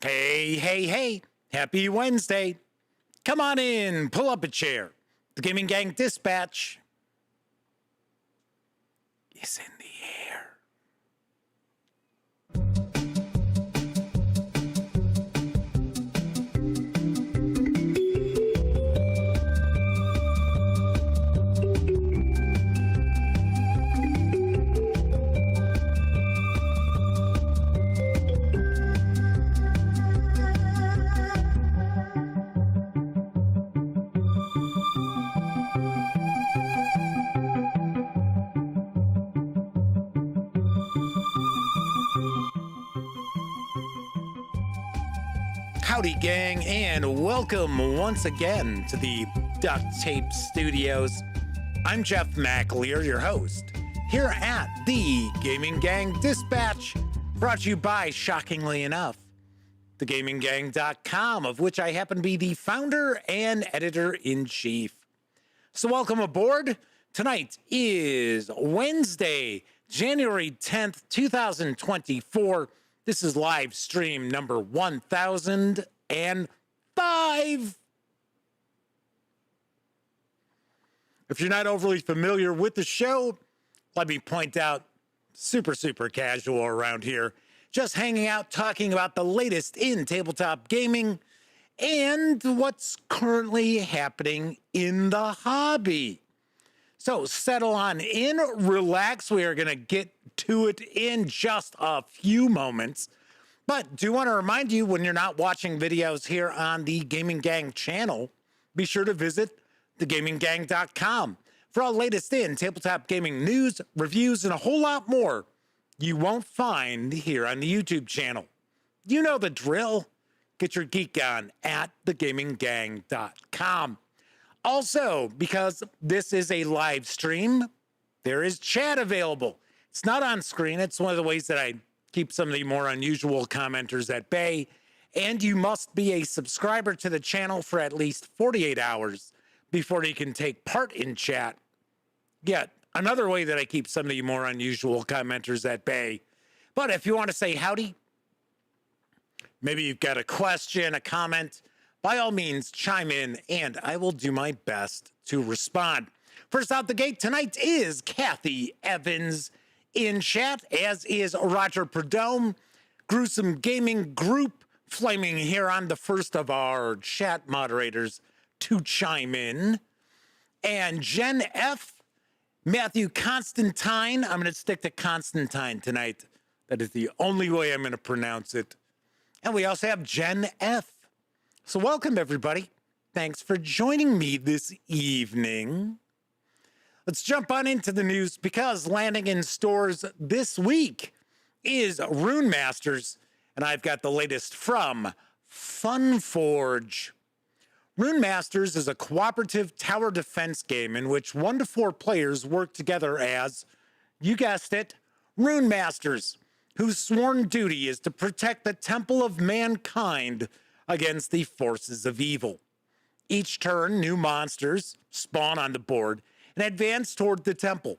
Hey, hey, hey. Happy Wednesday. Come on in, pull up a chair. The Gaming Gang Dispatch is in the air. Howdy, gang, and welcome once again to the Duct Tape Studios. I'm Jeff McAleer, your host, here at the Gaming Gang Dispatch, brought to you by, shockingly enough, thegaminggang.com, of which I happen to be the founder and editor-in-chief. So welcome aboard. Tonight is Wednesday, January 10th, 2024. This is live stream number 1005. If you're not overly familiar with the show, let me point out, super casual around here. Just hanging out, talking about the latest in tabletop gaming and what's currently happening in the hobby. So settle on in, relax. We are going to get to it in just a few moments. But do want to remind you, when you're not watching videos here on the Gaming Gang channel, be sure to visit thegaminggang.com for all latest in tabletop gaming news, reviews, and a whole lot more you won't find here on the YouTube channel. You know the drill. Get your geek on at thegaminggang.com. Also, because this is a live stream, there is chat available. It's not on screen. It's one of the ways that I keep some of the more unusual commenters at bay. And you must be a subscriber to the channel for at least 48 hours before you can take part in chat. Yet, another way that I keep some of the more unusual commenters at bay. But if you want to say howdy, maybe you've got a question, a comment, by all means, chime in, and I will do my best to respond. First out the gate tonight is Kathy Evans in chat, as is Roger Perdome, Gruesome Gaming Group, flaming here on the first of our chat moderators to chime in, and Jen F., Matthew Constantine. I'm going to stick to Constantine tonight. That is the only way I'm going to pronounce it. And we also have Jen F. So welcome, everybody. Thanks for joining me this evening. Let's jump on into the news, because landing in stores this week is Rune Masters, and I've got the latest from Funforge. Rune Masters is a cooperative tower defense game in which 1 to 4 players work together as, you guessed it, Rune Masters, whose sworn duty is to protect the temple of mankind against the forces of evil. Each turn, new monsters spawn on the board and advance toward the temple.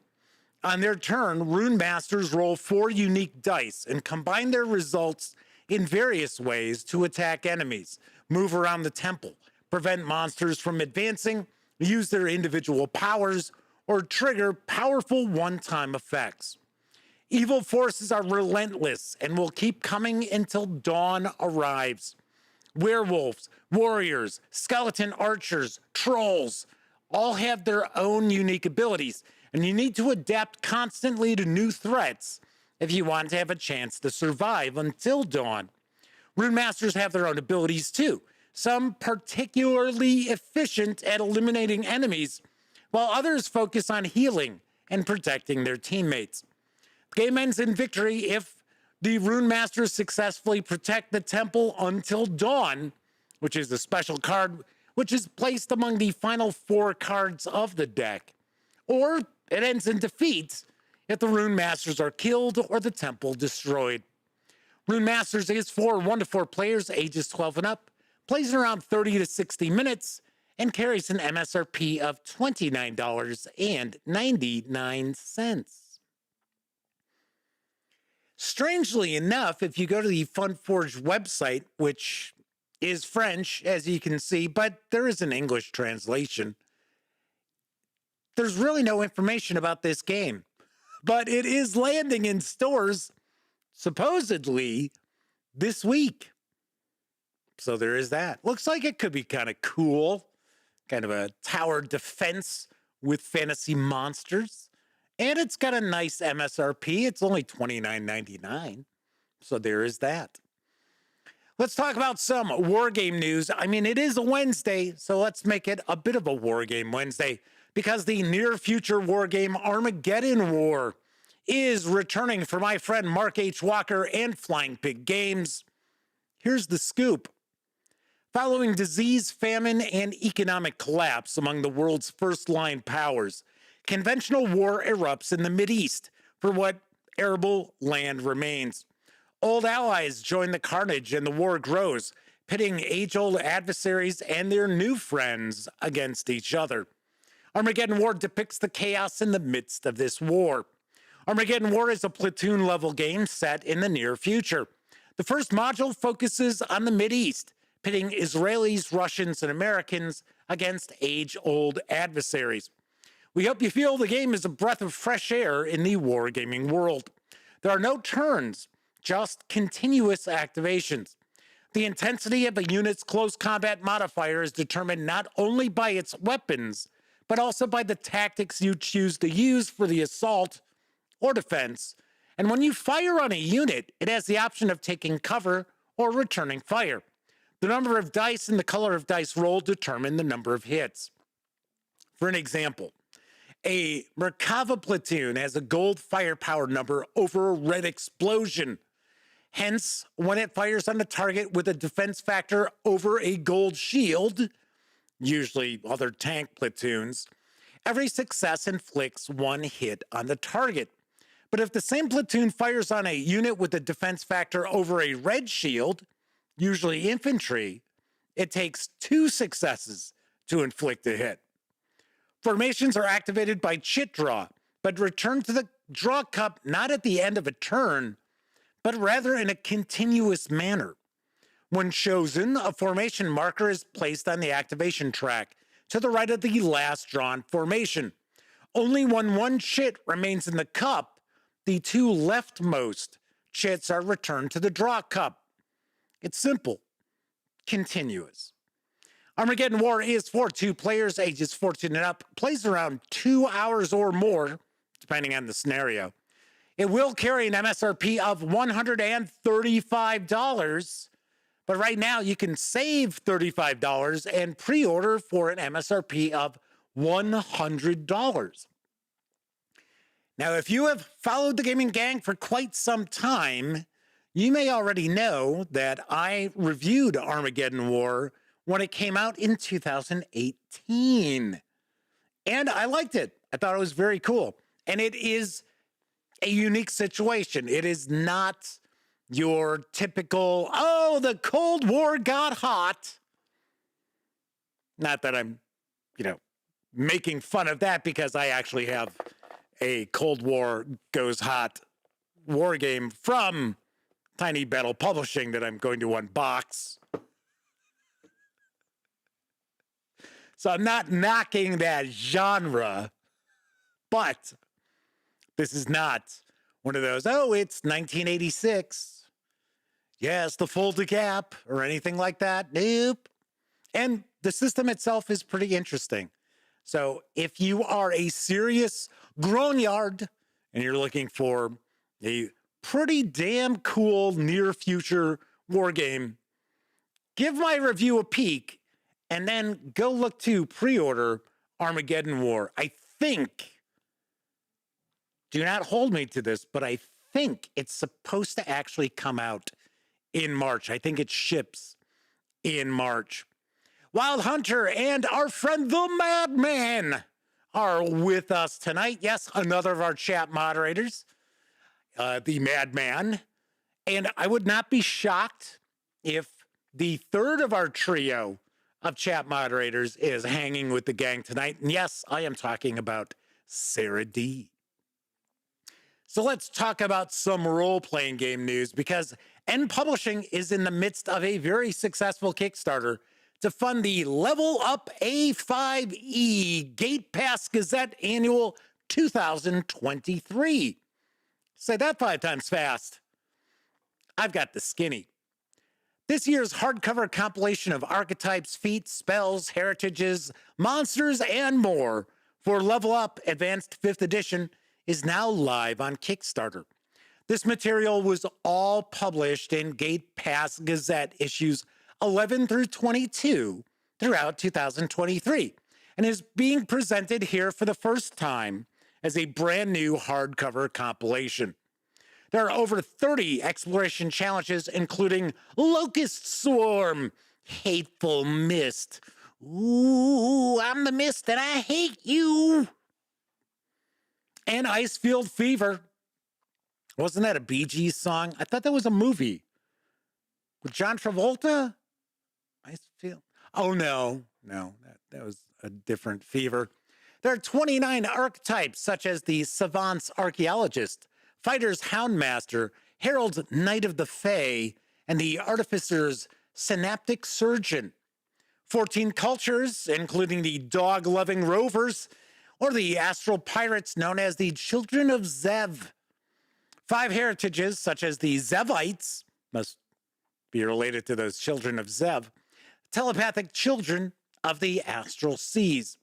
On their turn, Rune Masters roll 4 unique dice and combine their results in various ways to attack enemies, move around the temple, prevent monsters from advancing, use their individual powers, or trigger powerful one-time effects. Evil forces are relentless and will keep coming until dawn arrives. Werewolves, warriors, skeleton archers, trolls all have their own unique abilities, and you need to adapt constantly to new threats if you want to have a chance to survive until dawn. Rune Masters have their own abilities too, some particularly efficient at eliminating enemies, while others focus on healing and protecting their teammates. The game ends in victory if the Rune Masters successfully protect the temple until dawn, which is a special card which is placed among the final 4 cards of the deck. Or it ends in defeat if the Rune Masters are killed or the temple destroyed. Rune Masters is for 1 to 4 players, ages 12 and up, plays in around 30 to 60 minutes, and carries an MSRP of $29.99. Strangely enough, if you go to the Funforge website, which is French, as you can see, but there is an English translation, there's really no information about this game. But it is landing in stores, supposedly, this week. So there is that. Looks like it could be kind of cool. Kind of a tower defense with fantasy monsters. And it's got a nice MSRP. It's only $29.99. So there is that. Let's talk about some war game news. I mean, it is a Wednesday, so let's make it a bit of a war game Wednesday, because the near future war game Armageddon War is returning for my friend Mark H. Walker and Flying Pig Games. Here's the scoop. Following disease, famine, and economic collapse among the world's first-line powers, conventional war erupts in the Mideast for what arable land remains. Old allies join the carnage and the war grows, pitting age-old adversaries and their new friends against each other. Armageddon War depicts the chaos in the midst of this war. Armageddon War is a platoon-level game set in the near future. The first module focuses on the Mideast, pitting Israelis, Russians, and Americans against age-old adversaries. We hope you feel the game is a breath of fresh air in the wargaming world. There are no turns, just continuous activations. The intensity of a unit's close combat modifier is determined not only by its weapons, but also by the tactics you choose to use for the assault or defense. And when you fire on a unit, it has the option of taking cover or returning fire. The number of dice and the color of dice rolled determine the number of hits. For an example, a Merkava platoon has a gold firepower number over a red explosion. Hence, when it fires on a target with a defense factor over a gold shield, usually other tank platoons, every success inflicts one hit on the target. But if the same platoon fires on a unit with a defense factor over a red shield, usually infantry, it takes 2 successes to inflict a hit. Formations are activated by chit draw, but return to the draw cup not at the end of a turn, but rather in a continuous manner. When chosen, a formation marker is placed on the activation track to the right of the last drawn formation. Only when one chit remains in the cup, the 2 leftmost chits are returned to the draw cup. It's simple, continuous. Armageddon War is for 2 players, ages 14 and up, plays around 2 hours or more, depending on the scenario. It will carry an MSRP of $135, but right now you can save $35 and pre-order for an MSRP of $100. Now, if you have followed the Gaming Gang for quite some time, you may already know that I reviewed Armageddon War when it came out in 2018. And I liked it. I thought it was very cool. And it is a unique situation. It is not your typical, oh, the Cold War got hot. Not that I'm, making fun of that, because I actually have a Cold War goes hot war game from Tiny Battle Publishing that I'm going to unbox. So I'm not knocking that genre, but this is not one of those, oh, it's 1986. Yes, the Fulda Gap or anything like that. Nope. And the system itself is pretty interesting. So if you are a serious grognard and you're looking for a pretty damn cool near future war game, give my review a peek and then go look to pre-order Armageddon War. I think, do not hold me to this, but I think it's supposed to actually come out in March. I think it ships in March. Wild Hunter and our friend the Madman are with us tonight. Yes, another of our chat moderators, the Madman. And I would not be shocked if the third of our trio of chat moderators is hanging with the gang tonight. And yes, I am talking about Sarah D. So let's talk about some role-playing game news, because N Publishing is in the midst of a very successful Kickstarter to fund the Level Up A5E Gate Pass Gazette Annual 2023. Say that 5 times fast. I've got the skinny. This year's hardcover compilation of archetypes, feats, spells, heritages, monsters, and more for Level Up Advanced 5th Edition is now live on Kickstarter. This material was all published in Gate Pass Gazette issues 11 through 22 throughout 2023 and is being presented here for the first time as a brand new hardcover compilation. There are over 30 exploration challenges, including Locust Swarm, Hateful Mist. Ooh, I'm the mist and I hate you. And Icefield Fever. Wasn't that a Bee Gees song? I thought that was a movie. With John Travolta? Icefield? Oh, no. That was a different fever. There are 29 archetypes, such as the Savant's Archaeologist, Fighter's Houndmaster, Herald's Knight of the Fae, and the Artificer's Synaptic Surgeon. 14 cultures, including the dog-loving rovers, or the astral pirates known as the Children of Zev. 5 heritages, such as the Zevites, must be related to those children of Zev, telepathic children of the astral seas.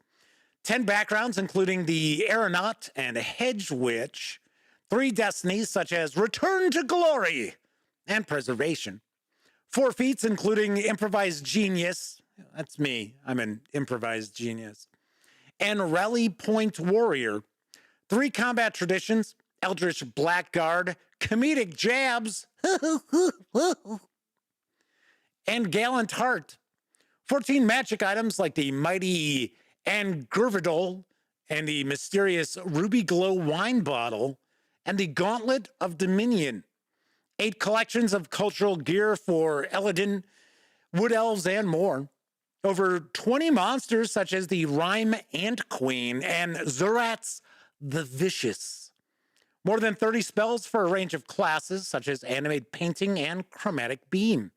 10 backgrounds, including the Aeronaut and Hedge Witch. 3 destinies, such as Return to Glory and Preservation. 4 feats, including Improvised Genius. That's me. I'm an improvised genius. And Rally Point Warrior. 3 combat traditions, Eldritch Blackguard, Comedic Jabs, and Gallant Heart. 14 magic items like the mighty Angurvidol and the mysterious Ruby Glow wine bottle and the Gauntlet of Dominion. 8 collections of cultural gear for Eladin, Wood Elves, and more. Over 20 monsters such as the Rhyme Ant Queen and Zurat's the Vicious. More than 30 spells for a range of classes such as Animate Painting and Chromatic Beam.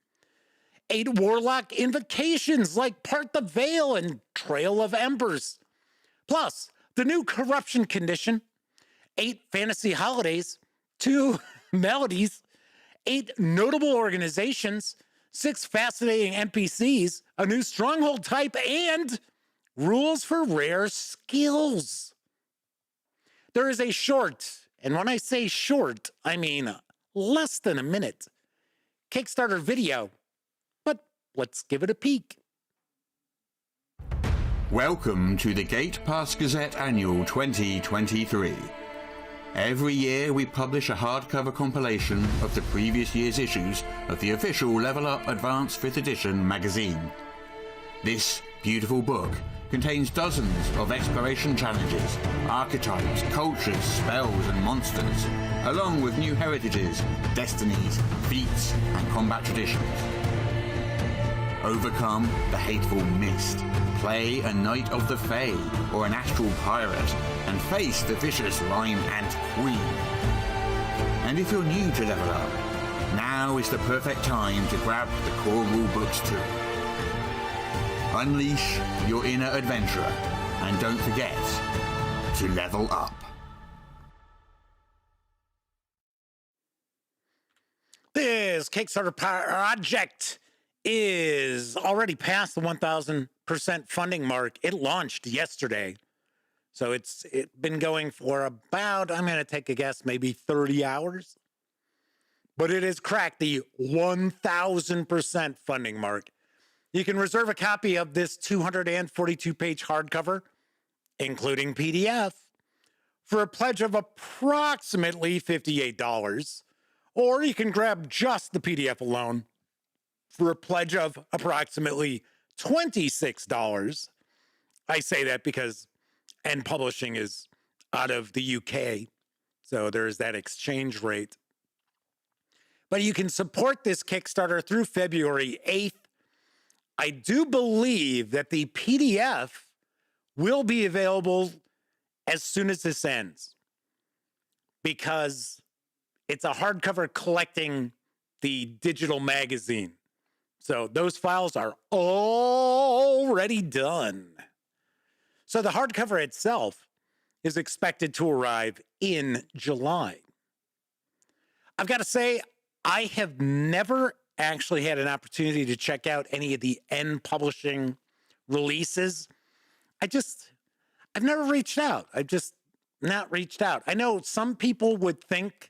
8 Warlock invocations like Part the Veil and Trail of Embers. Plus, the new Corruption condition, 8 Fantasy Holidays, 2 Melodies, 8 Notable Organizations, 6 Fascinating NPCs, a new Stronghold type, and rules for rare skills. There is a short, and when I say short, I mean less than a minute, Kickstarter video, but let's give it a peek. Welcome to the Gate Pass Gazette Annual 2023. Every year we publish a hardcover compilation of the previous year's issues of the official Level Up Advanced 5th Edition magazine. This beautiful book contains dozens of exploration challenges, archetypes, cultures, spells and monsters, along with new heritages, destinies, feats and combat traditions. Overcome the hateful mist, play a Knight of the Fae or an astral pirate, and face the vicious Rhyme Ant Queen. And if you're new to Level Up, now is the perfect time to grab the core rulebooks too. Unleash your inner adventurer, and don't forget to level up. This Kickstarter project is already past the 1,000% funding mark. It launched yesterday. So it's been going for about, I'm going to take a guess, maybe 30 hours. But it has cracked the 1,000% funding mark. You can reserve a copy of this 242-page hardcover, including PDF, for a pledge of approximately $58. Or you can grab just the PDF alone for a pledge of approximately $26. I say that because N Publishing is out of the UK, so there's that exchange rate. But you can support this Kickstarter through February 8th. I do believe that the PDF will be available as soon as this ends, because it's a hardcover collecting the digital magazine. So those files are already done. So the hardcover itself is expected to arrive in July. I've got to say, I have never actually had an opportunity to check out any of the N Publishing releases. I've never reached out. I've just not reached out. I know some people would think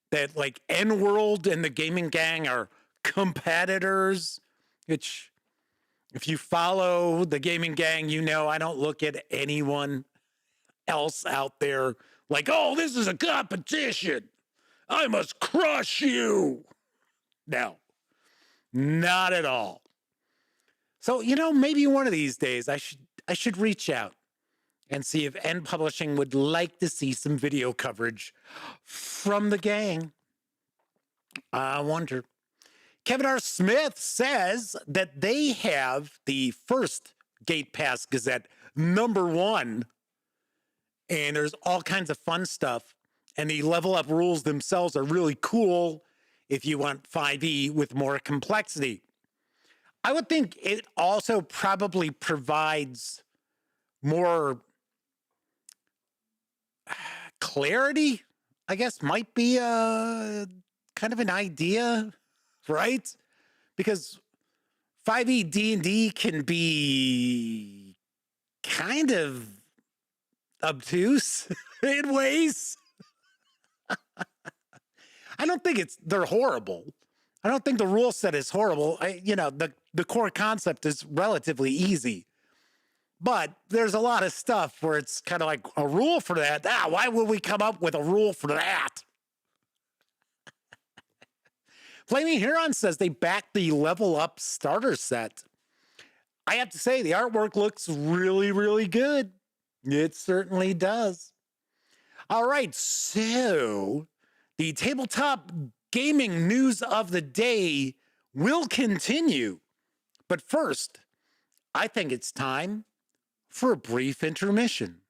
that like N World and the Gaming Gang are competitors, which if you follow the Gaming Gang, you know I don't look at anyone else out there like, oh, this is a competition. I must crush you. No, not at all. So, maybe one of these days I should reach out and see if N Publishing would like to see some video coverage from the gang. I wonder. Kevin R. Smith says that they have the first Gate Pass Gazette #1, and there's all kinds of fun stuff. And the level up rules themselves are really cool if you want 5e with more complexity. I would think it also probably provides more clarity, I guess might be a kind of an idea, right? Because 5e D&D can be kind of obtuse in ways. I don't think they're horrible. I don't think the rule set is horrible. The core concept is relatively easy. But there's a lot of stuff where it's kind of like a rule for that. Why would we come up with a rule for that? Flaming Huron says they backed the Level Up starter set. I have to say, the artwork looks really, really good. It certainly does. All right, so the tabletop gaming news of the day will continue. But first, I think it's time for a brief intermission.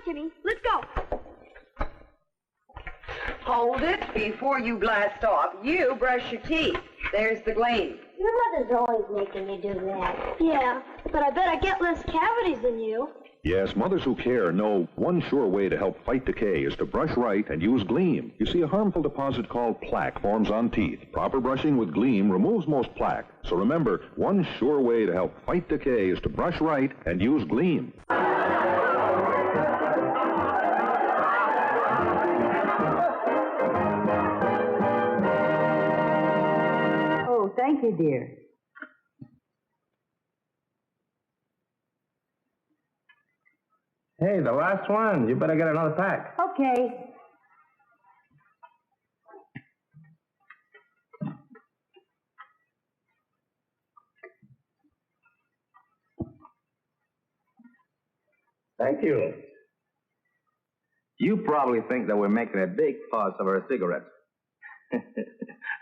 Timmy, let's go. Hold it before you blast off. You brush your teeth. There's the gleam. Your mother's always making you do that. Yeah, but I bet I get less cavities than you. Yes, mothers who care know one sure way to help fight decay is to brush right and use Gleam. You see, a harmful deposit called plaque forms on teeth. Proper brushing with Gleam removes most plaque. So remember, one sure way to help fight decay is to brush right and use Gleam. Thank you, dear. Hey, the last one. You better get another pack. Okay. Thank you. You probably think that we're making a big fuss of our cigarettes.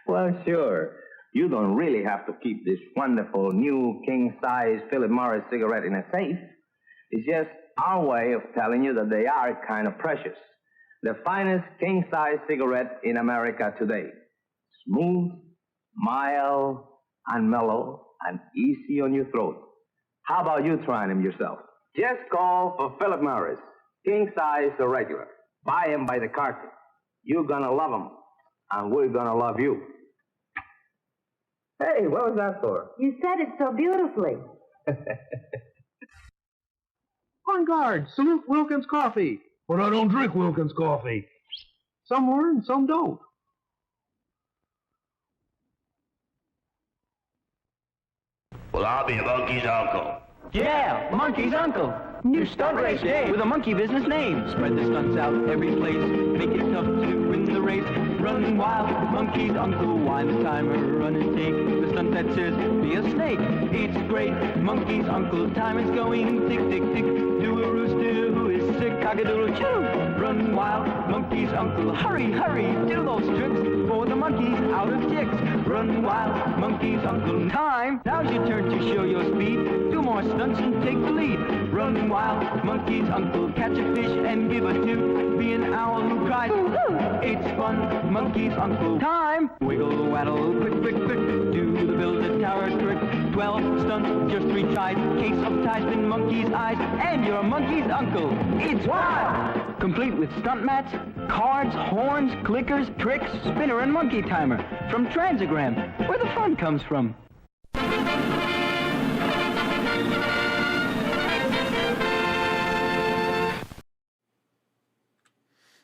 Well, sure. You don't really have to keep this wonderful new king-size Philip Morris cigarette in a safe. It's just our way of telling you that they are kind of precious. The finest king-size cigarette in America today. Smooth, mild, and mellow, and easy on your throat. How about you trying them yourself? Just call for Philip Morris, king-size or regular. Buy them by the carton. You're gonna love them, and we're gonna love you. Hey, what was that for? You said it so beautifully. On guard, salute Wilkins Coffee. But I don't drink Wilkins Coffee. Some learn, some don't. Well, I'll be a monkey's uncle. Yeah, Monkey's Uncle. New stunt race day with a monkey business name. Spread the stunts out every place. Make it tough to win the race. Run Run wild, monkey's uncle, wind the timer, run and take the stunt that says, be a snake. It's great, monkey's uncle, time is going, tick, tick, tick. Do a rooster who is sick, cock-a-doodle choo. Run wild, monkey's uncle, hurry, hurry, do those tricks for the monkeys out of ticks. Run wild, monkey's uncle, time. Now's your turn to show your speed. Do more stunts and take the lead. Run wild, monkey's uncle, catch a fish and give a toot. Be an owl who cries, it's fun, monkey's uncle, time. Wiggle, waddle, quick, quick, quick. Do the build a tower trick. 12 stunts, just 3 tries. Case of ties in monkey's eyes, and you're a monkey's uncle. It's wild! Complete with stunt mats, cards, horns, clickers, tricks, spinner, and monkey timer. From Transagram, where the fun comes from.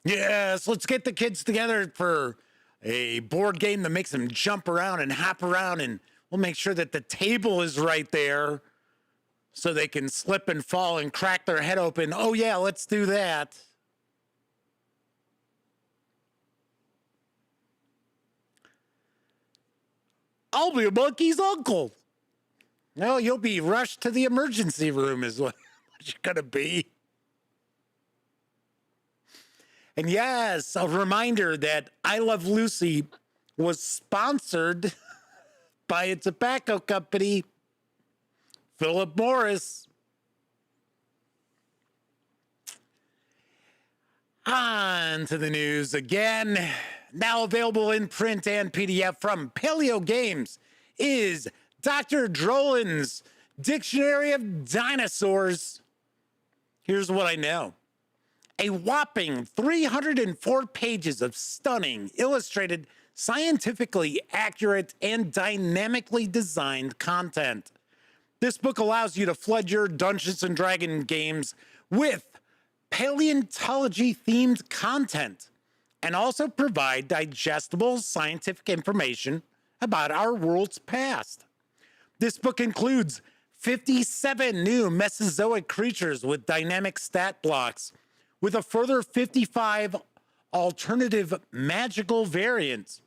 Yes, let's get the kids together for a board game that makes them jump around and hop around, and we'll make sure that the table is right there so they can slip and fall and crack their head open. Oh, yeah, let's do that. I'll be a monkey's uncle. No, you'll be rushed to the emergency room is what you're going to be. And yes, a reminder that I Love Lucy was sponsored by a tobacco company, Philip Morris. On to the news again. Now available in print and PDF from Palaeo Games is Dr. Drolin's Dictionary of Dinosaurs. Here's what I know. A whopping 304 pages of stunning, illustrated, scientifically accurate, and dynamically designed content. This book allows you to flood your Dungeons & Dragons games with paleontology-themed content and also provide digestible scientific information about our world's past. This book includes 57 new Mesozoic creatures with dynamic stat blocks, with a further 55 alternative magical variants,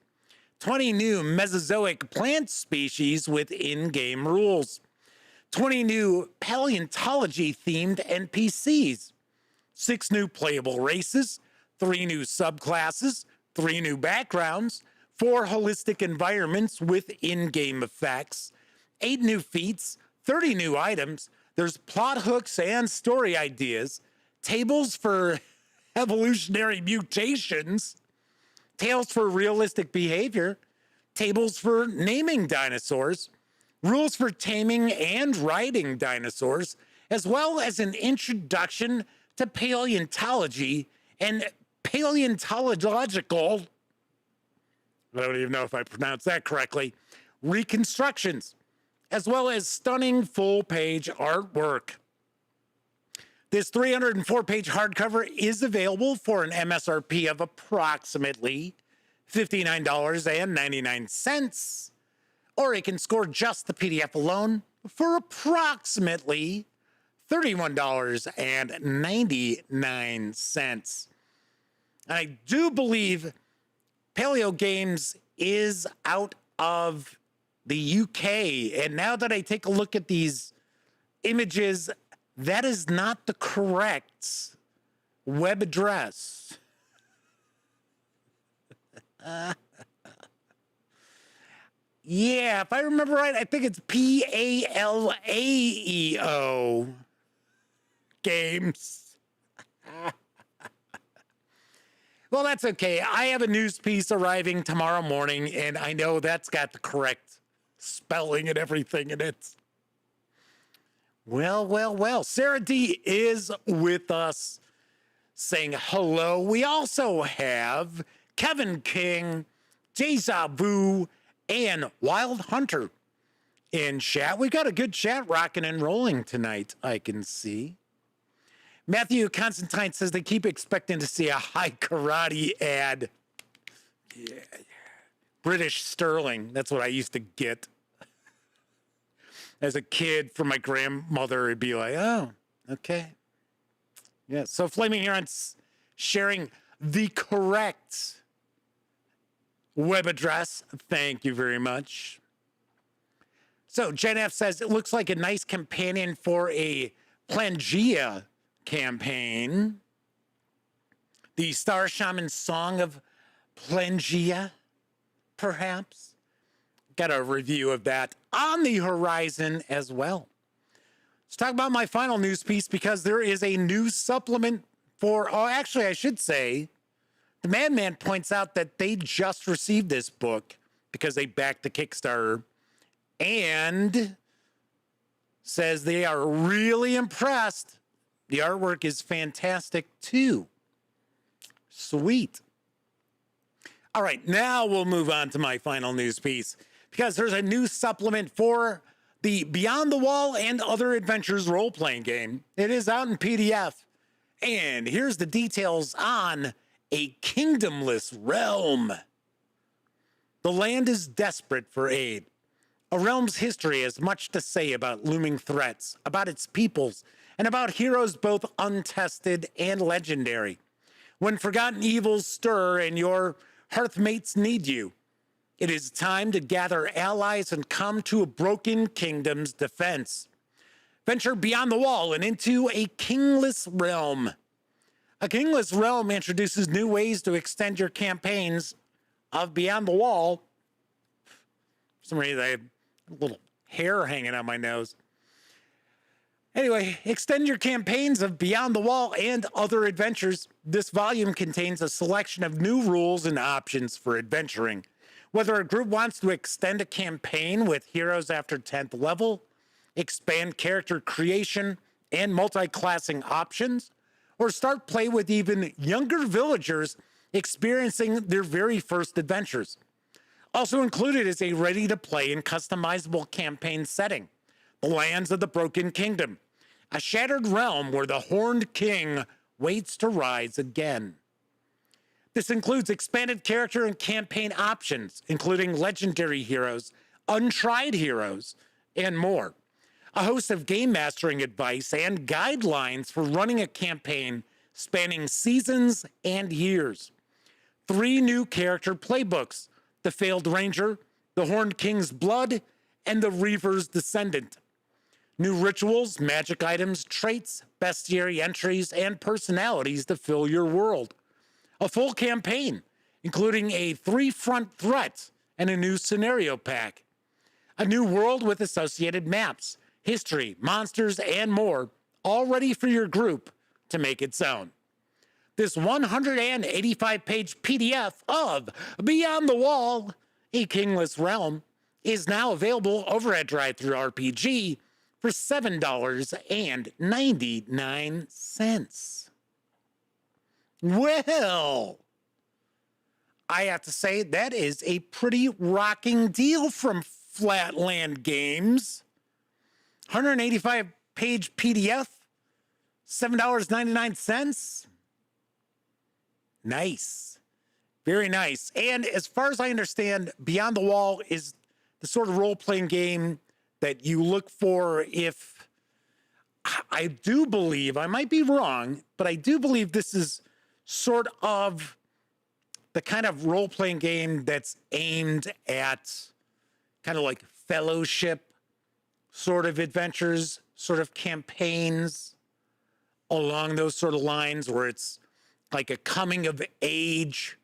20 new Mesozoic plant species with in-game rules, 20 new paleontology-themed NPCs, 6 new playable races, 3 new subclasses, 3 new backgrounds, 4 holistic environments with in-game effects, 8 new feats, 30 new items, there's plot hooks and story ideas, tables for evolutionary mutations, tales for realistic behavior, tables for naming dinosaurs, rules for taming and riding dinosaurs, as well as an introduction to paleontology and paleontological, I don't even know if I pronounced that correctly, reconstructions, as well as stunning full-page artwork. This 304-page hardcover is available for an MSRP of approximately $59.99, or you can score just the PDF alone for approximately $31.99. I do believe Palaeo Games is out of the UK, and now that I take a look at these images, that is not the correct web address. Yeah, if I remember right, I think it's Palaeo Games. Well, that's okay. I have a news piece arriving tomorrow morning, and I know that's got the correct spelling and everything in it. Well. Sarah D is with us saying hello. We also have Kevin King, Deja Vu, and Wild Hunter in chat. We got a good chat rocking and rolling tonight, I can see. Matthew Constantine says they keep expecting to see a high karate ad. Yeah. British sterling, that's what I used to get. As a kid from my grandmother, it'd be like, oh, okay. Yeah, so Flaming Heron's sharing the correct web address. Thank you very much. So Jen F says, it looks like a nice companion for a Pangea campaign. The Star Shaman Song of Pangea, perhaps. Got a review of that on the horizon as well. Let's talk about my final news piece, because there is a new supplement for, oh, actually, I should say, the Madman points out that they just received this book because they backed the Kickstarter, and says they are really impressed. The artwork is fantastic too. Sweet. All right, now we'll move on to my final news piece, because there's a new supplement for the Beyond the Wall and Other Adventures role-playing game. It is out in PDF. And here's the details on a kingdomless realm. The land is desperate for aid. A realm's history has much to say about looming threats, about its peoples, and about heroes both untested and legendary. When forgotten evils stir and your hearthmates need you, it is time to gather allies and come to a broken kingdom's defense. Venture beyond the wall and into a kingless realm. A kingless realm introduces new ways to extend your campaigns of Beyond the Wall. For some reason, I have a little hair hanging on my nose. Anyway, extend your campaigns of Beyond the Wall and Other Adventures. This volume contains a selection of new rules and options for adventuring. Whether a group wants to extend a campaign with heroes after 10th level, expand character creation and multi-classing options, or start play with even younger villagers experiencing their very first adventures. Also included is a ready-to-play and customizable campaign setting, the lands of the Broken Kingdom, a shattered realm where the Horned King waits to rise again. This includes expanded character and campaign options, including legendary heroes, untried heroes, and more. A host of game mastering advice and guidelines for running a campaign spanning seasons and years. 3 new character playbooks: the Failed Ranger, the Horned King's Blood, and the Reaver's Descendant. New rituals, magic items, traits, bestiary entries, and personalities to fill your world. A full campaign, including a 3-front threat and a new scenario pack. A new world with associated maps, history, monsters, and more, all ready for your group to make its own. This 185-page PDF of Beyond the Wall, A Kingless Realm, is now available over at DriveThruRPG for $7.99. Well, I have to say that is a pretty rocking deal from Flatland Games. 185-page PDF, $7.99. Nice. Very nice. And as far as I understand, Beyond the Wall is the sort of role-playing game that you look for if, I do believe, I might be wrong, but I do believe this is sort of the kind of role-playing game that's aimed at kind of like fellowship sort of adventures, sort of campaigns along those sort of lines, where it's like a coming of age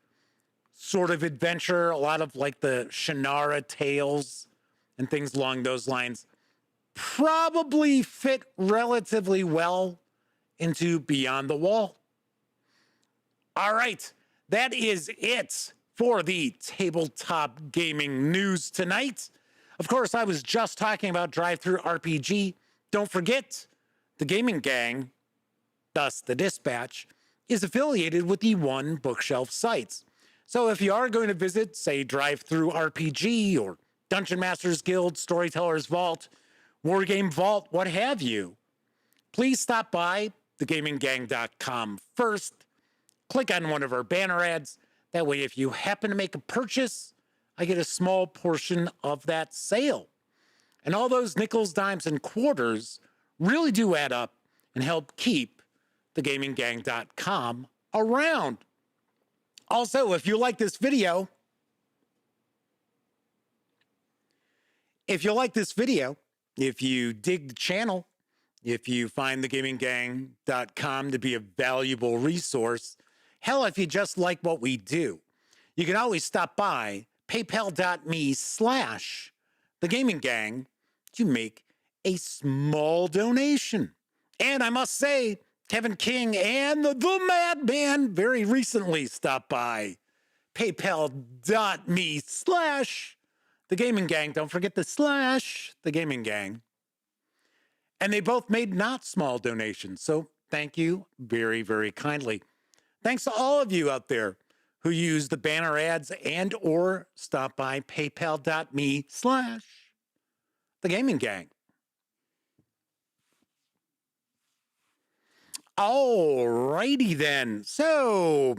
sort of adventure, a lot of like the Shannara tales and things along those lines. Probably fit relatively well into Beyond the Wall. All right, that is it for the tabletop gaming news tonight. Of course, I was just talking about DriveThruRPG. Don't forget, the gaming gang, thus the Dispatch, is affiliated with the One Bookshelf sites. So if you are going to visit, say, DriveThruRPG or Dungeon Masters Guild, Storyteller's Vault, Wargame Vault, what have you, please stop by thegaminggang.com first. Click on one of our banner ads. That way, if you happen to make a purchase, I get a small portion of that sale. And all those nickels, dimes, and quarters really do add up and help keep thegaminggang.com around. Also, if you like this video, If you like this video, if you dig the channel, if you find thegaminggang.com to be a valuable resource, hell, if you just like what we do, you can always stop by paypal.me/thegaminggang to make a small donation. And I must say, Kevin King and the Madman very recently stopped by paypal.me/thegaminggang. Don't forget the /thegaminggang. And they both made not small donations. So thank you very, very kindly. Thanks to all of you out there who use the banner ads and or stop by paypal.me/thegaminggang. All righty then. So, a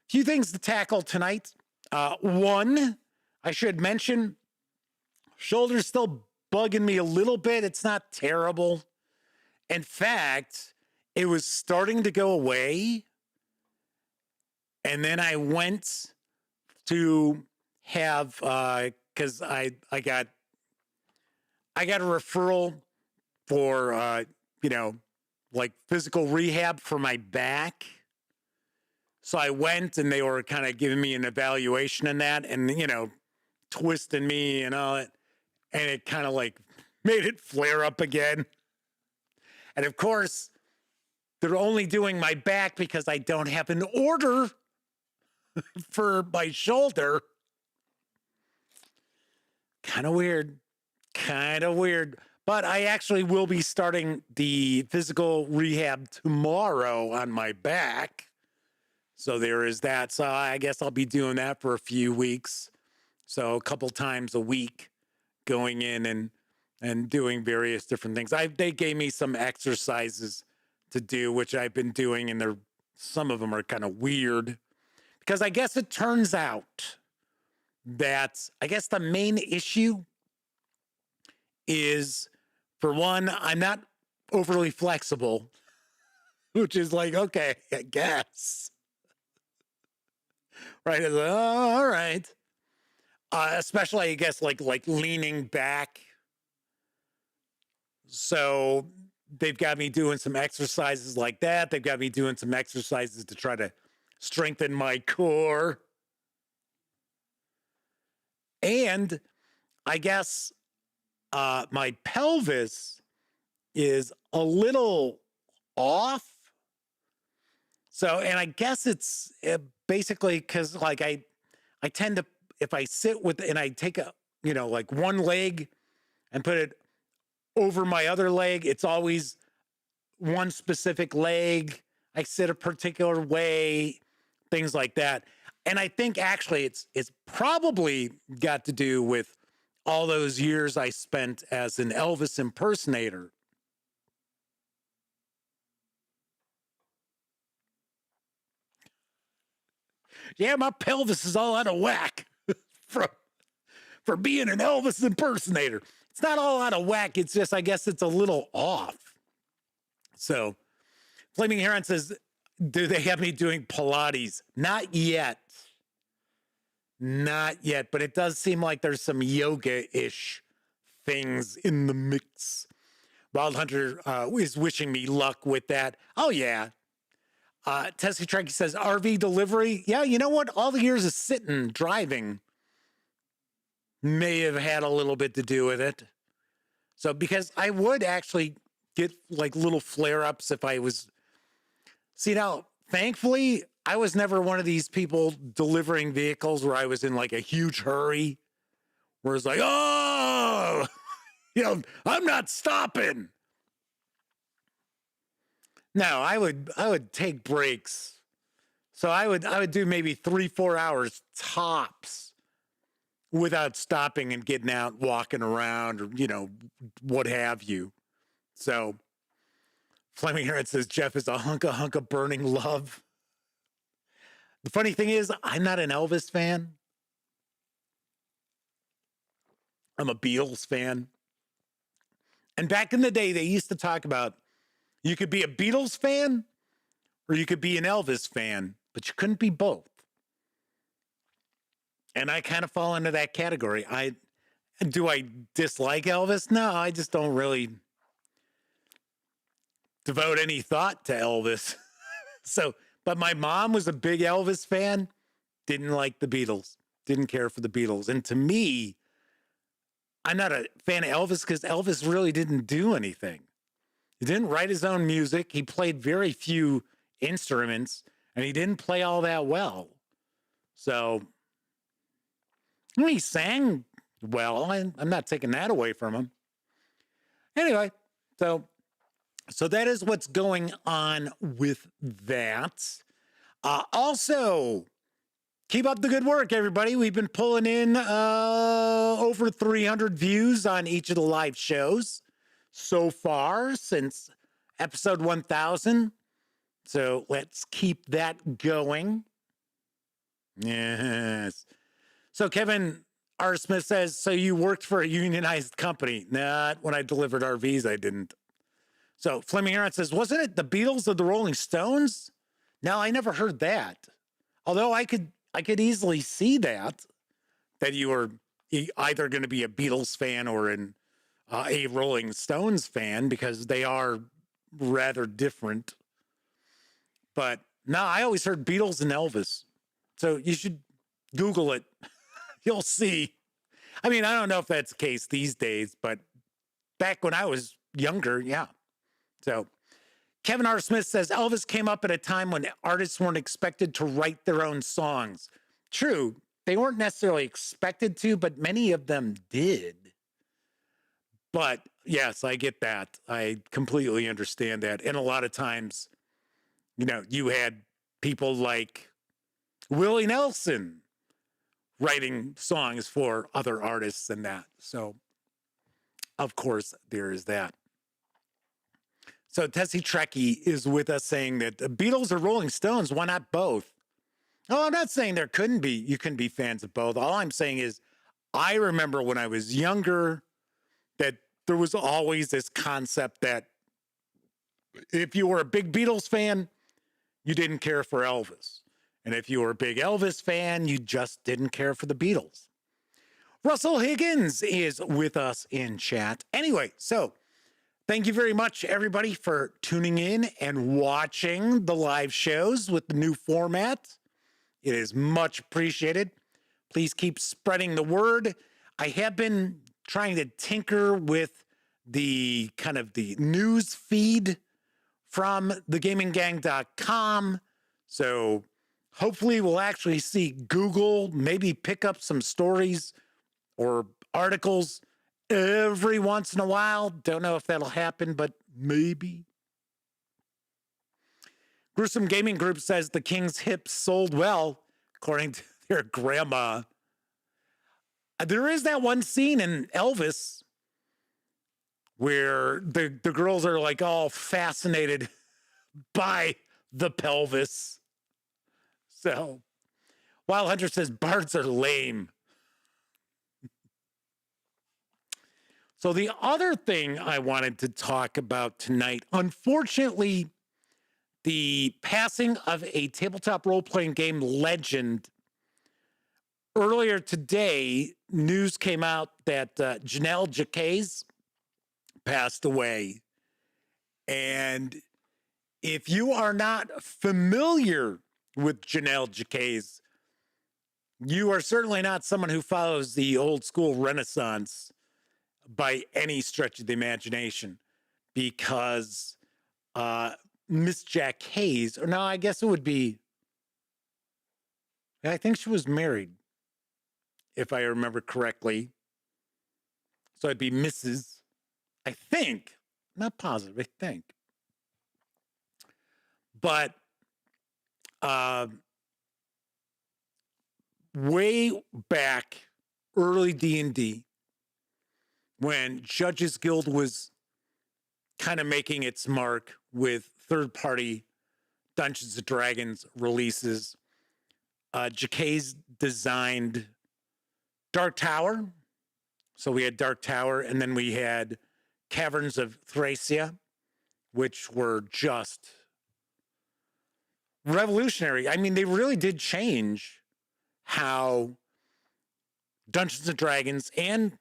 few things to tackle tonight. One, I should mention, shoulder's still bugging me a little bit. It's not terrible. In fact, it was starting to go away. And then I went to have, because I got a referral for, like physical rehab for my back. So I went and they were kind of giving me an evaluation in that and, twisting me and all that. And it kind of like made it flare up again. And of course, they're only doing my back because I don't have an order for my shoulder. Kind of weird. But I actually will be starting the physical rehab tomorrow on my back. So there is that. So I guess I'll be doing that for a few weeks. So a couple times a week going in and doing various different things. They gave me some exercises to do, which I've been doing, and some of them are kind of weird. Because I guess it turns out that the main issue is, for one, I'm not overly flexible, which is like, okay, I guess. Right? Like, oh, all right. Especially, I guess, like leaning back. So they've got me doing some exercises like that. They've got me doing some exercises to try to strengthen my core. And I guess my pelvis is a little off. So, and I guess it's basically because like I tend to, if I sit with, and I take like one leg and put it over my other leg, it's always one specific leg. I sit a particular way, things like that. And I think actually it's probably got to do with all those years I spent as an Elvis impersonator. Yeah, my pelvis is all out of whack for being an Elvis impersonator. It's not all out of whack. It's just, I guess it's a little off. So Flaming Heron says, do they have me doing Pilates? Not yet. Not yet, but it does seem like there's some yoga-ish things in the mix. Wild Hunter is wishing me luck with that. Oh, yeah. Tessie Trekkie says, RV delivery. Yeah, you know what? All the years of sitting, driving may have had a little bit to do with it. So, because I would actually get like little flare-ups if I was... See, now, thankfully, I was never one of these people delivering vehicles where I was in like a huge hurry, where it's like, oh, I'm not stopping. No, I would take breaks. So I would do maybe 3-4 hours tops without stopping and getting out, walking around, or, what have you. So Fleming Heron says, Jeff is a hunk of burning love. The funny thing is, I'm not an Elvis fan. I'm a Beatles fan. And back in the day, they used to talk about you could be a Beatles fan or you could be an Elvis fan, but you couldn't be both. And I kind of fall into that category. Do I dislike Elvis? No, I just don't really devote any thought to Elvis. So, but my mom was a big Elvis fan, didn't like the Beatles, didn't care for the Beatles. And to me, I'm not a fan of Elvis because Elvis really didn't do anything. He didn't write his own music. He played very few instruments, and he didn't play all that well. So, I mean, he sang well. I'm not taking that away from him. Anyway, so that is what's going on with that. Also, keep up the good work, everybody. We've been pulling in over 300 views on each of the live shows so far since episode 1000. So let's keep that going. Yes. So Kevin R. Smith says, so you worked for a unionized company? Not when I delivered RVs, I didn't. So Fleming Heron says, wasn't it the Beatles or the Rolling Stones? No, I never heard that. Although I could easily see that you were either going to be a Beatles fan or a Rolling Stones fan, because they are rather different. But no, I always heard Beatles and Elvis. So you should Google it. You'll see. I mean, I don't know if that's the case these days, but back when I was younger, yeah. So Kevin R. Smith says, Elvis came up at a time when artists weren't expected to write their own songs. True, they weren't necessarily expected to, but many of them did. But yes, I get that. I completely understand that. And a lot of times, you know, you had people like Willie Nelson writing songs for other artists and that. So, of course, there is that. So Tessie Trekkie is with us saying that the Beatles or Rolling Stones, why not both? Oh, I'm not saying you couldn't be fans of both. All I'm saying is I remember when I was younger that there was always this concept that if you were a big Beatles fan, you didn't care for Elvis. And if you were a big Elvis fan, you just didn't care for the Beatles. Russell Higgins is with us in chat. Anyway, so thank you very much, everybody, for tuning in and watching the live shows with the new format. It is much appreciated. Please keep spreading the word. I have been trying to tinker with the kind of the news feed from thegaminggang.com. So hopefully we'll actually see Google maybe pick up some stories or articles every once in a while. Don't know if that'll happen, but maybe. Gruesome Gaming Group says the King's hips sold well, according to their grandma. There is that one scene in Elvis where the girls are like all fascinated by the pelvis. So, Wild Hunter says bards are lame. So the other thing I wanted to talk about tonight, unfortunately, the passing of a tabletop role-playing game legend. Earlier today, news came out that Jannell Jaquays passed away. And if you are not familiar with Jannell Jaquays, you are certainly not someone who follows the old school Renaissance by any stretch of the imagination, because Miss Jaquays, or no, I guess it would be, I think she was married, if I remember correctly. So it'd be Mrs., I think, not positive, I think. But way back, early D&D, when Judges Guild was kind of making its mark with third-party Dungeons & Dragons releases, Jaquays designed Dark Tower. So we had Dark Tower, and then we had Caverns of Thracia, which were just revolutionary. I mean, they really did change how Dungeons & Dragons and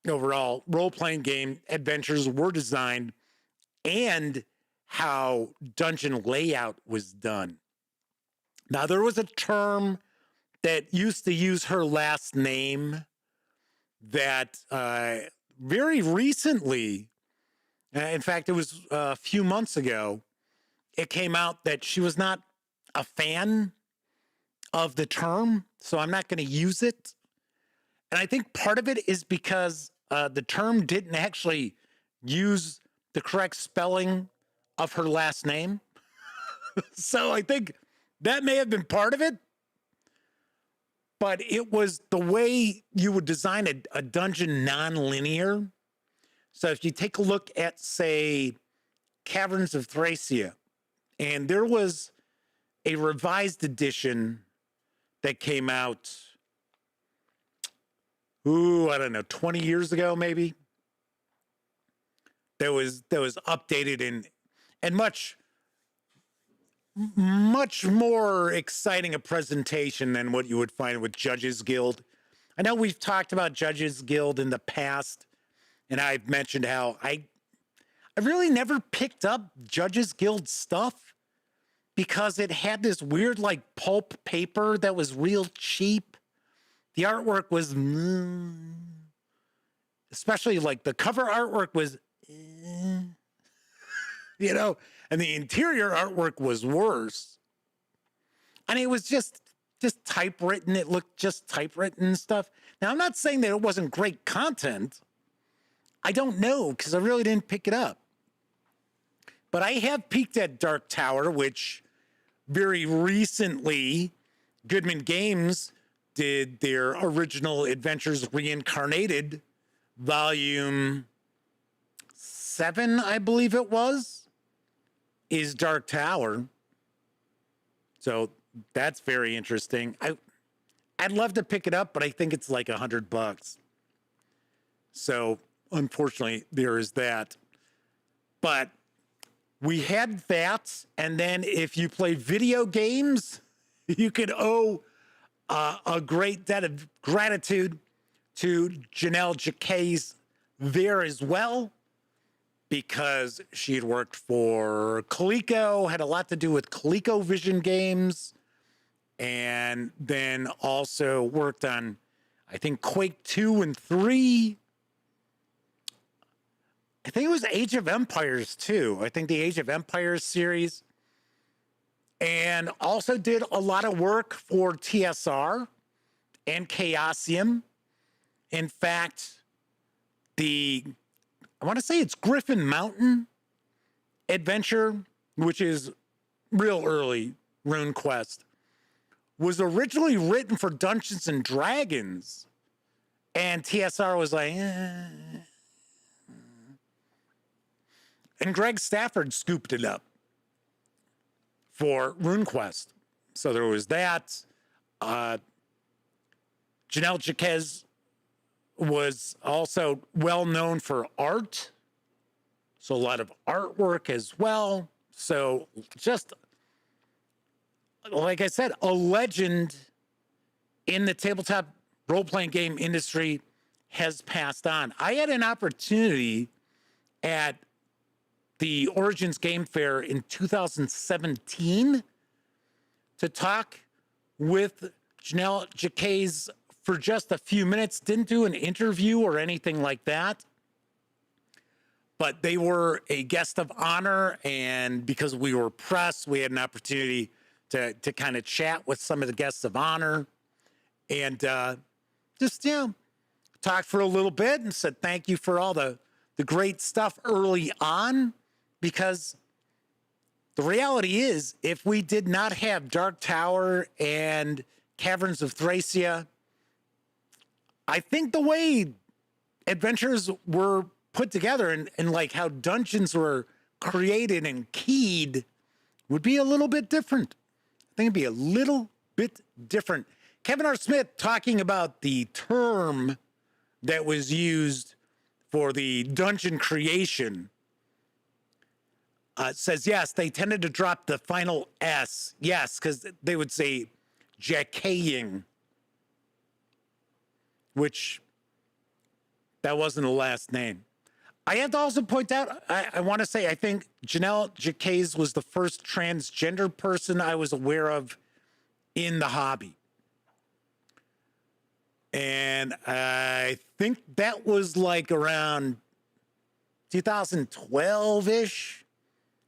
overall role-playing game adventures were designed and how dungeon layout was done. Now, there was a term that used to use her last name that very recently, in fact, it was a few months ago, it came out that she was not a fan of the term, so I'm not going to use it. And I think part of it is because the term didn't actually use the correct spelling of her last name. So I think that may have been part of it. But it was the way you would design a dungeon non-linear. So if you take a look at, say, Caverns of Thracia, and there was a revised edition that came out, I don't know, 20 years ago, maybe. That was updated and much more exciting a presentation than what you would find with Judges Guild. I know we've talked about Judges Guild in the past, and I've mentioned how I really never picked up Judges Guild stuff because it had this weird like pulp paper that was real cheap. The artwork was, especially like the cover artwork was, you know, and the interior artwork was worse. And it was just typewritten. It looked just typewritten and stuff. Now, I'm not saying that it wasn't great content. I don't know, because I really didn't pick it up. But I have peeked at Dark Tower, which very recently, Goodman Games did their original Adventures Reincarnated, volume 7, I believe it was, is Dark Tower. So that's very interesting. I'd love to pick it up, but I think it's like $100. So unfortunately, there is that. But we had that, and then if you play video games, you could owe a great debt of gratitude to Jannell Jaquays there as well, because she had worked for Coleco, had a lot to do with ColecoVision games, and then also worked on, I think, Quake 2 and 3. I think it was Age of Empires too. I think the Age of Empires series. And also did a lot of work for TSR and Chaosium. In fact, I want to say it's Griffin Mountain adventure, which is real early RuneQuest, was originally written for Dungeons and Dragons. And TSR was like, And Greg Stafford scooped it up for RuneQuest. So there was that. Jannell Jaquays was also well known for art. So a lot of artwork as well. So just, like I said, a legend in the tabletop role-playing game industry has passed on. I had an opportunity at the Origins Game Fair in 2017 to talk with Jannell Jaquays for just a few minutes. Didn't do an interview or anything like that, but they were a guest of honor, and because we were press, we had an opportunity to kind of chat with some of the guests of honor, and just, you know, talked for a little bit and said thank you for all the great stuff early on. Because the reality is, if we did not have Dark Tower and Caverns of Thracia, I think the way adventures were put together and like how dungeons were created and keyed would be a little bit different. I think it'd be a little bit different. Kevin R. Smith talking about the term that was used for the dungeon creation says, yes, they tended to drop the final S. Yes, because they would say Jaquaying, which That wasn't the last name. I have to also point out, I want to say, I think Jannell Jaquays was the first transgender person I was aware of in the hobby. And I think that was like around 2012-ish,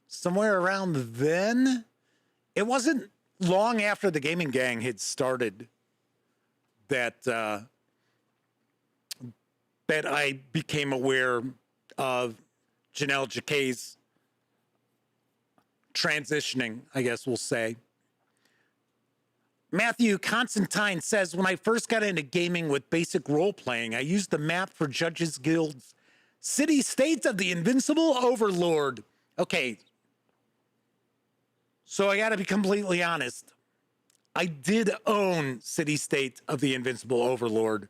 somewhere around then. It wasn't long after the Gaming Gang had started that that I became aware of Jannell Jaquays transitioning, I guess we'll say. Matthew Constantine says, when I first got into gaming with basic role-playing, I used the map for Judges Guild's City-State of the Invincible Overlord. Okay, so I got to be completely honest. I did own City-State of the Invincible Overlord.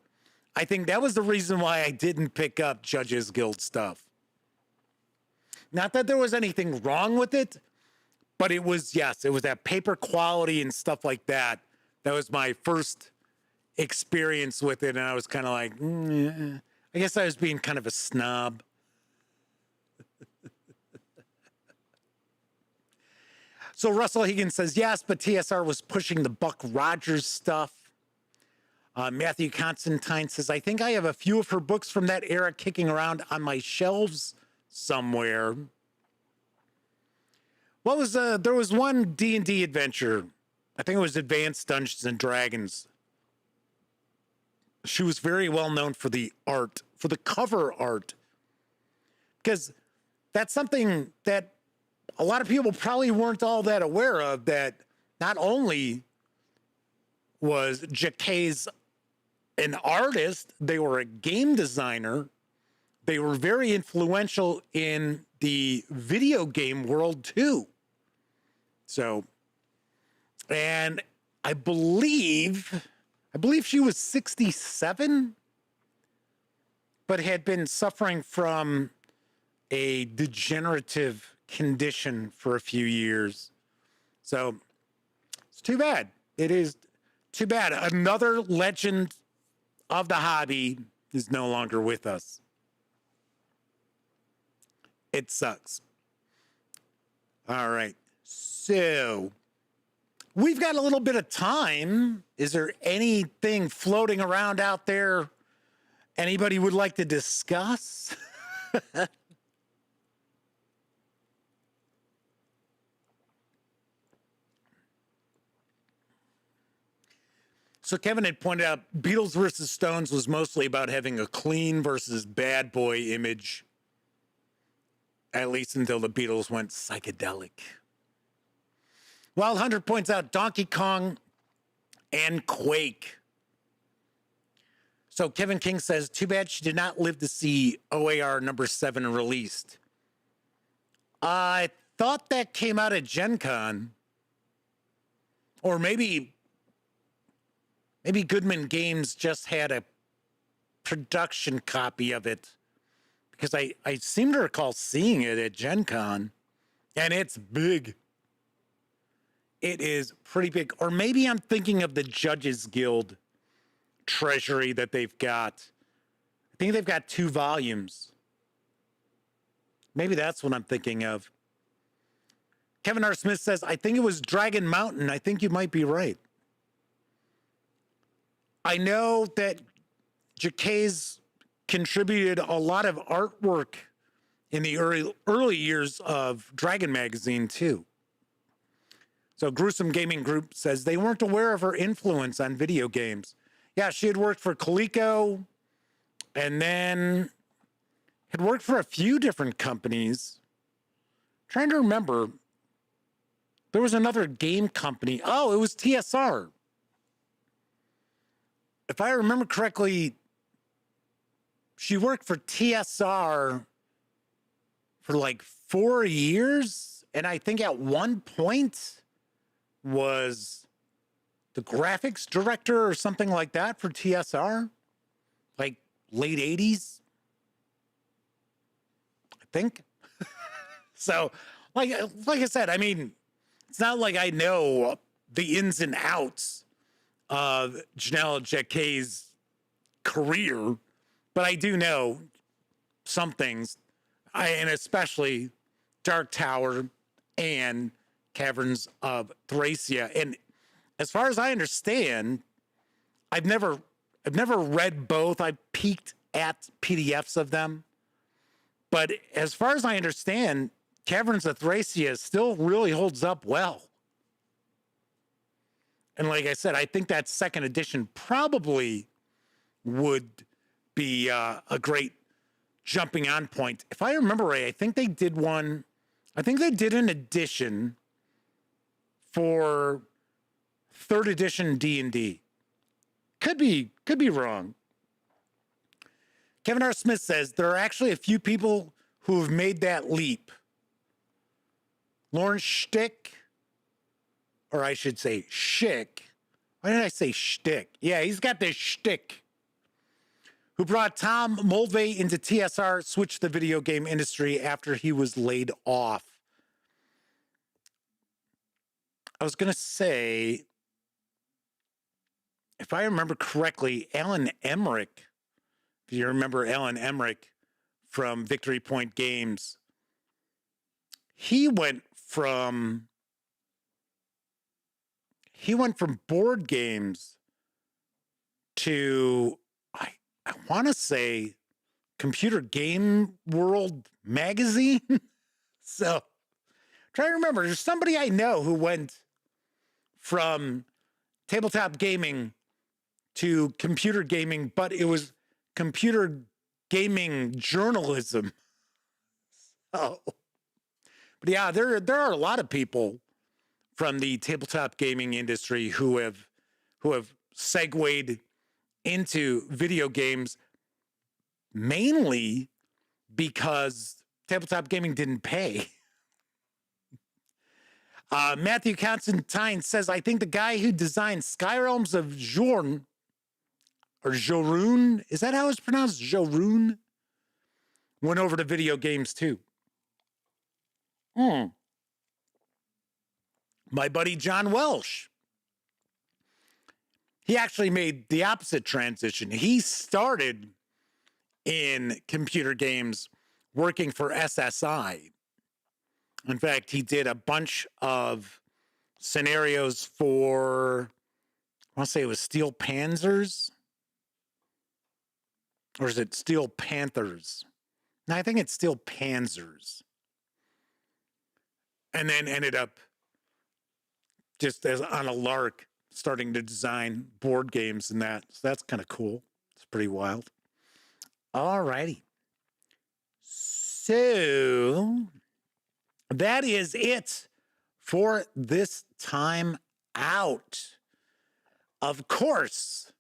I think that was the reason why I didn't pick up Judges Guild stuff. Not that there was anything wrong with it, but it was, yes, it was that paper quality and stuff like that. That was my first experience with it, and I was kind of like, I guess I was being kind of a snob. So Russell Higgins says, yes, but TSR was pushing the Buck Rogers stuff. Matthew Constantine says, I think I have a few of her books from that era kicking around on my shelves somewhere. What was there was one D&D adventure. I think it was Advanced Dungeons and Dragons. She was very well known for the art, for the cover art. Because that's something that a lot of people probably weren't all that aware of, that not only was Jaquays an artist, they were a game designer. They were very influential in the video game world too. So, and I believe she was 67, but had been suffering from a degenerative condition for a few years. So it's too bad. It is too bad. Another legend of the hobby is no longer with us. It sucks. All right. So we've got a little bit of time. Is there anything floating around out there anybody would like to discuss? So Kevin had pointed out Beatles versus Stones was mostly about having a clean versus bad boy image, at least until the Beatles went psychedelic. Wild Hunter points out Donkey Kong and Quake. So Kevin King says, too bad she did not live to see OAR number 7 released. I thought that came out at Gen Con. Or maybe Goodman Games just had a production copy of it, because I seem to recall seeing it at Gen Con, and it's big. It is pretty big. Or maybe I'm thinking of the Judges Guild treasury that they've got. I think they've got 2 volumes. Maybe that's what I'm thinking of. Kevin R. Smith says, I think it was Dragon Mountain. I think you might be right. I know that Jaquays contributed a lot of artwork in the early years of Dragon Magazine, too. So Gruesome Gaming Group says they weren't aware of her influence on video games. Yeah, she had worked for Coleco and then had worked for a few different companies. Trying to remember. There was another game company. Oh, it was TSR. If I remember correctly, she worked for TSR for like 4 years. And I think at one point was the graphics director or something like that for TSR. Like late 80s, I think. So, like I said, I mean, it's not like I know the ins and outs of Jannell Jaquays' career, but I do know some things, and especially Dark Tower and Caverns of Thracia. And as far as I understand, I've never read both. I peeked at PDFs of them. But as far as I understand, Caverns of Thracia still really holds up well. And like I said, I think that second edition probably would be a great jumping on point. If I remember right, I think they did an edition for 3rd edition D&D. Could be wrong. Kevin R. Smith says there are actually a few people who have made that leap. Lauren Shtick, or I should say Schick. Why did I say Shtick? Yeah, he's got this shtick. Who brought Tom Mulvey into TSR, switched the video game industry after he was laid off. I was going to say, if I remember correctly, Alan Emmerich, if you remember Alan Emmerich from Victory Point Games, he went from board games to, I want to say, Computer Game World magazine. So, try to remember, there's somebody I know who went from tabletop gaming to computer gaming, but it was computer gaming journalism. Oh, but yeah, there are a lot of people from the tabletop gaming industry who have segued into video games, mainly because tabletop gaming didn't pay. Matthew Constantine says, I think the guy who designed Skyrealms of Jorn, or Jorun, is that how it's pronounced? Jorun? Went over to video games too. My buddy John Welsh, he actually made the opposite transition. He started in computer games working for SSI. In fact, he did a bunch of scenarios for, I want to say it was Steel Panzers, or is it Steel Panthers? No, I think it's Steel Panzers. And then ended up just as on a lark starting to design board games and that. So that's kind of cool. It's pretty wild. All righty. So that is it for this time out. Of course,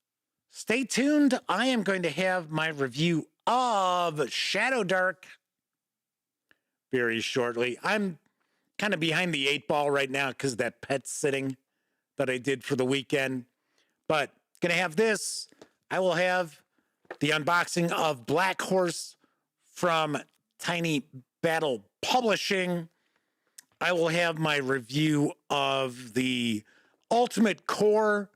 stay tuned. I am going to have my review of Shadow Dark very shortly. I'm kind of behind the 8 ball right now because of that pet sitting that I did for the weekend. But going to have this. I will have the unboxing of Black Horse from Tiny Battle Publishing. I will have my review of the Ultimate Core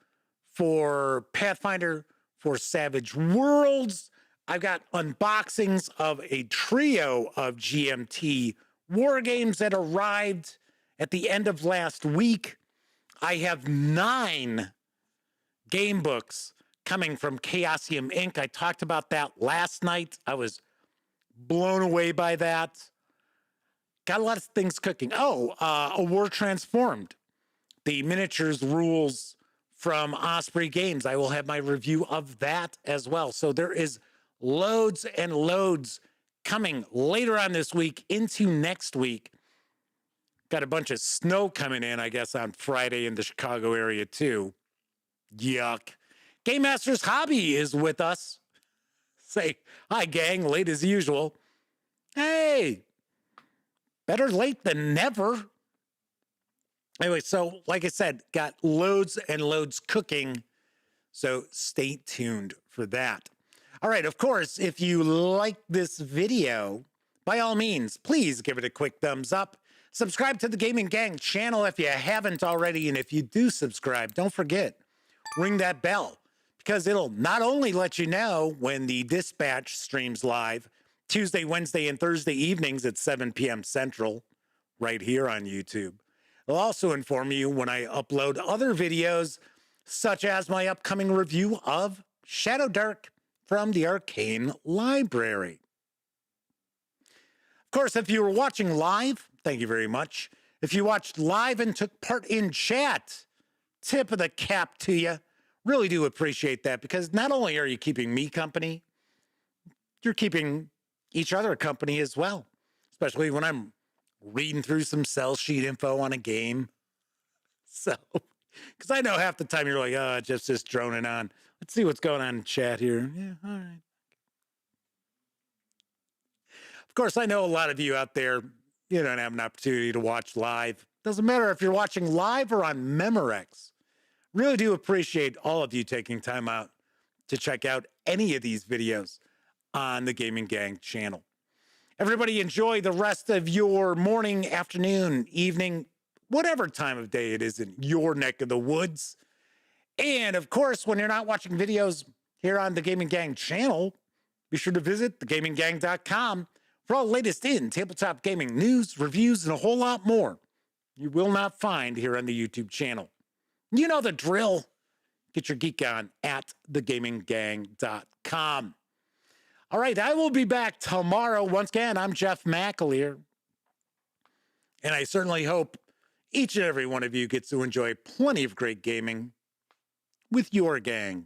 for Pathfinder for Savage Worlds. I've got unboxings of a trio of GMT war games that arrived at the end of last week. I have 9 game books coming from Chaosium Inc. I talked about that last night. I was blown away by that. Got a lot of things cooking. A War Transformed. The miniatures rules from Osprey Games. I will have my review of that as well. So there is loads and loads coming later on this week into next week. Got a bunch of snow coming in, I guess, on Friday in the Chicago area too. Yuck. Game Master's Hobby is with us. Say hi, gang, late as usual. Hey, better late than never. Anyway, so like I said, got loads and loads cooking. So stay tuned for that. All right, of course, if you like this video, by all means, please give it a quick thumbs up. Subscribe to the Gaming Gang channel if you haven't already. And if you do subscribe, don't forget, ring that bell. because it'll not only let you know when the Dispatch streams live Tuesday, Wednesday, and Thursday evenings at 7 p.m. Central, right here on YouTube. It'll also inform you when I upload other videos, such as my upcoming review of Shadow Dark from the Arcane Library. Of course, if you were watching live, thank you very much. If you watched live and took part in chat, tip of the cap to you. Really do appreciate that, because not only are you keeping me company, you're keeping each other company as well, especially when I'm reading through some sell sheet info on a game. So, because I know half the time you're like, oh, just droning on. Let's see what's going on in chat here. Yeah, all right. Of course, I know a lot of you out there, you don't have an opportunity to watch live. Doesn't matter if you're watching live or on Memorex. Really do appreciate all of you taking time out to check out any of these videos on the Gaming Gang channel. Everybody enjoy the rest of your morning, afternoon, evening, whatever time of day it is in your neck of the woods. And of course, when you're not watching videos here on the Gaming Gang channel, be sure to visit thegaminggang.com for all the latest in tabletop gaming news, reviews, and a whole lot more you will not find here on the YouTube channel. You know the drill. Get your geek on at thegaminggang.com. All right, I will be back tomorrow. Once again, I'm Jeff McAleer. And I certainly hope each and every one of you gets to enjoy plenty of great gaming with your gang.